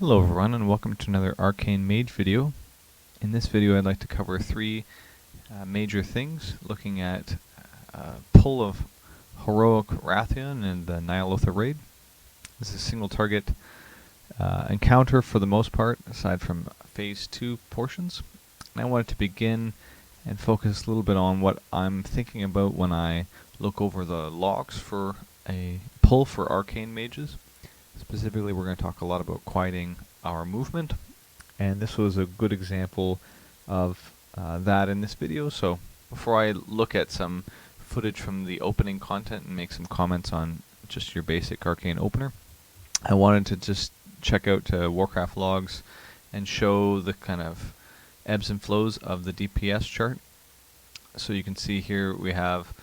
Hello everyone and welcome to another Arcane Mage video. In this video I'd like to cover three major things, looking at pull of Heroic Wrathion and the Ny'alotha raid. This is a single target encounter for the most part, aside from phase 2 portions. And I wanted to begin and focus a little bit on what I'm thinking about when I look over the logs for a pull for Arcane Mages. Specifically, we're going to talk a lot about quieting our movement, and this was a good example of that in this video. So before I look at some footage from the opening content and make some comments on just your basic Arcane opener, I wanted to just check out Warcraft logs and show the kind of ebbs and flows of the DPS chart. So you can see here we have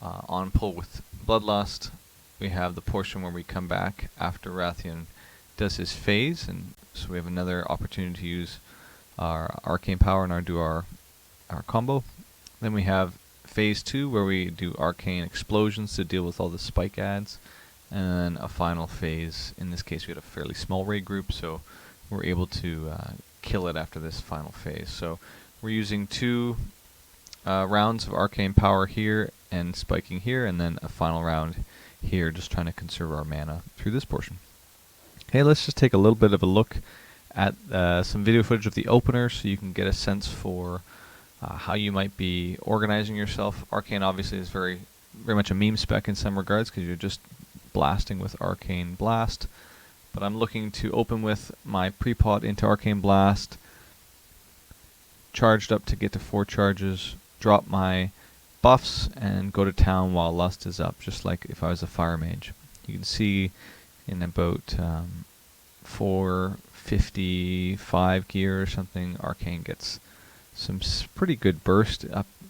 on pull with Bloodlust, we have the portion where we come back after Ratheon does his phase, and so we have another opportunity to use our arcane power and do our combo. Then we have phase 2 where we do arcane explosions to deal with all the spike adds, and then a final phase. In this case we had a fairly small raid group, so we're able to kill it after this final phase. So we're using 2 rounds of arcane power here and spiking here, and then a final round here, just trying to conserve our mana through this portion. Okay, let's just take a little bit of a look at some video footage of the opener so you can get a sense for how you might be organizing yourself. Arcane obviously is very much a meme spec in some regards because you're just blasting with Arcane Blast. But I'm looking to open with my pre-pot into Arcane Blast, charged up to get to 4 charges, drop my buffs, and go to town while Lust is up, just like if I was a Fire Mage. You can see in about 455 gear or something, Arcane gets some pretty good burst,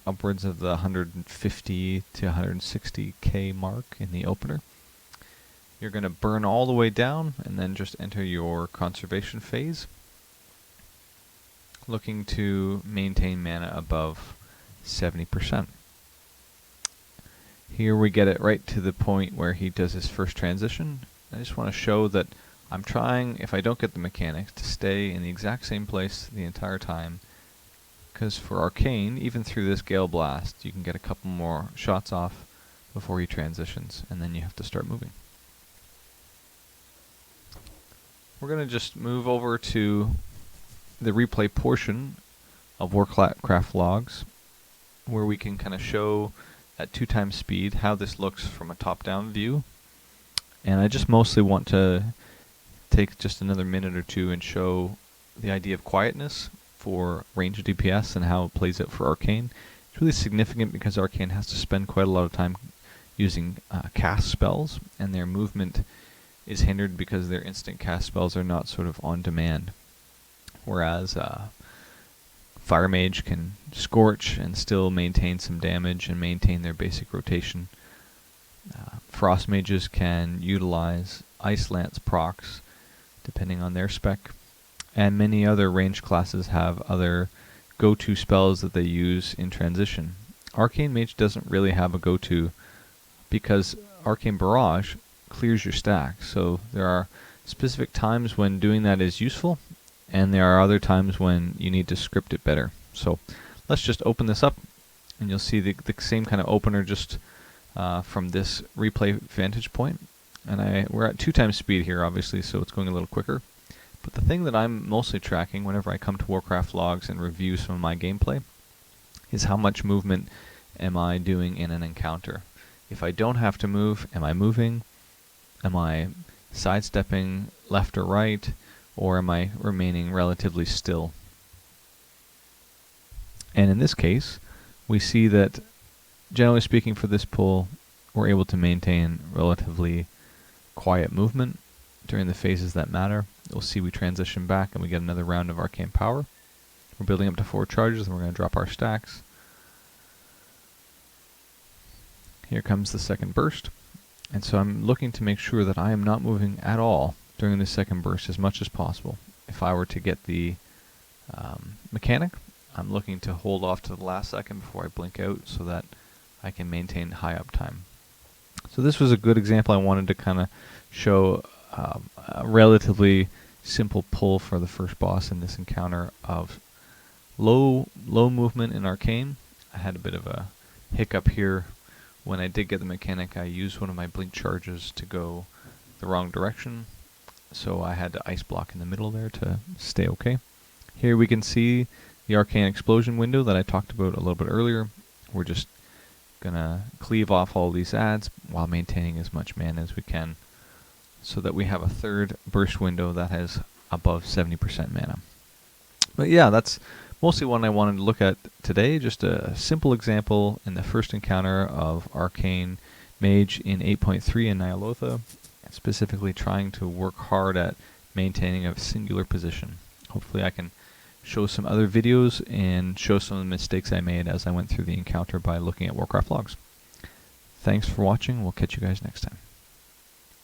upwards of the 150 to 160k mark in the opener. You're going to burn all the way down and then just enter your conservation phase, looking to maintain mana above 70%. Here we get it right to the point where he does his first transition. I just want to show that I'm trying, if I don't get the mechanics, to stay in the exact same place the entire time, because for Arcane, even through this Gale Blast, you can get a couple more shots off before he transitions, and then you have to start moving. We're going to just move over to the replay portion of Warcraft logs, where we can kind of show at 2 times speed how this looks from a top-down view. And I just mostly want to take just another minute or 2 and show the idea of quietness for ranged DPS and how it plays out for Arcane. It's really significant because Arcane has to spend quite a lot of time using cast spells, and their movement is hindered because their instant cast spells are not sort of on demand. Whereas Fire Mage can Scorch and still maintain some damage and maintain their basic rotation. Frost Mages can utilize Ice Lance procs depending on their spec. And many other ranged classes have other go-to spells that they use in transition. Arcane Mage doesn't really have a go-to because Arcane Barrage clears your stack. So there are specific times when doing that is useful, and there are other times when you need to script it better. So let's just open this up, and you'll see the same kind of opener just from this replay vantage point. And we're at 2 times speed here, obviously, so it's going a little quicker. But the thing that I'm mostly tracking whenever I come to Warcraft logs and review some of my gameplay is how much movement am I doing in an encounter. If I don't have to move, am I moving? Am I sidestepping left or right? Or am I remaining relatively still? And in this case, we see that, generally speaking, for this pull, we're able to maintain relatively quiet movement during the phases that matter. You'll see we transition back and we get another round of arcane power. We're building up to 4 charges, and we're going to drop our stacks. Here comes the second burst. And so I'm looking to make sure that I am not moving at all during the second burst as much as possible. If I were to get the mechanic, I'm looking to hold off to the last second before I blink out so that I can maintain high uptime. So this was a good example. I wanted to kind of show a relatively simple pull for the first boss in this encounter of low movement in Arcane. I had a bit of a hiccup here. When I did get the mechanic, I used one of my blink charges to go the wrong direction, so I had to ice block in the middle there to stay okay. Here we can see the Arcane Explosion window that I talked about a little bit earlier. We're just gonna cleave off all these adds while maintaining as much mana as we can, so that we have a third burst window that has above 70% mana. But yeah, that's mostly what I wanted to look at today. Just a simple example in the first encounter of Arcane Mage in 8.3 in Ny'alotha, specifically trying to work hard at maintaining a singular position. Hopefully I can show some other videos and show some of the mistakes I made as I went through the encounter by looking at Warcraft logs. Thanks for watching. We'll catch you guys next time.